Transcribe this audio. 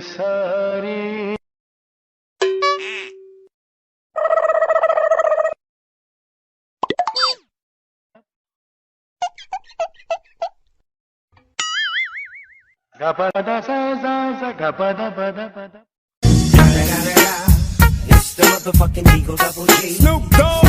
सारी गपदा सा सा सा गपदा पदा पदा It's the motherfucking Eagle Double G. Snoop Dogg.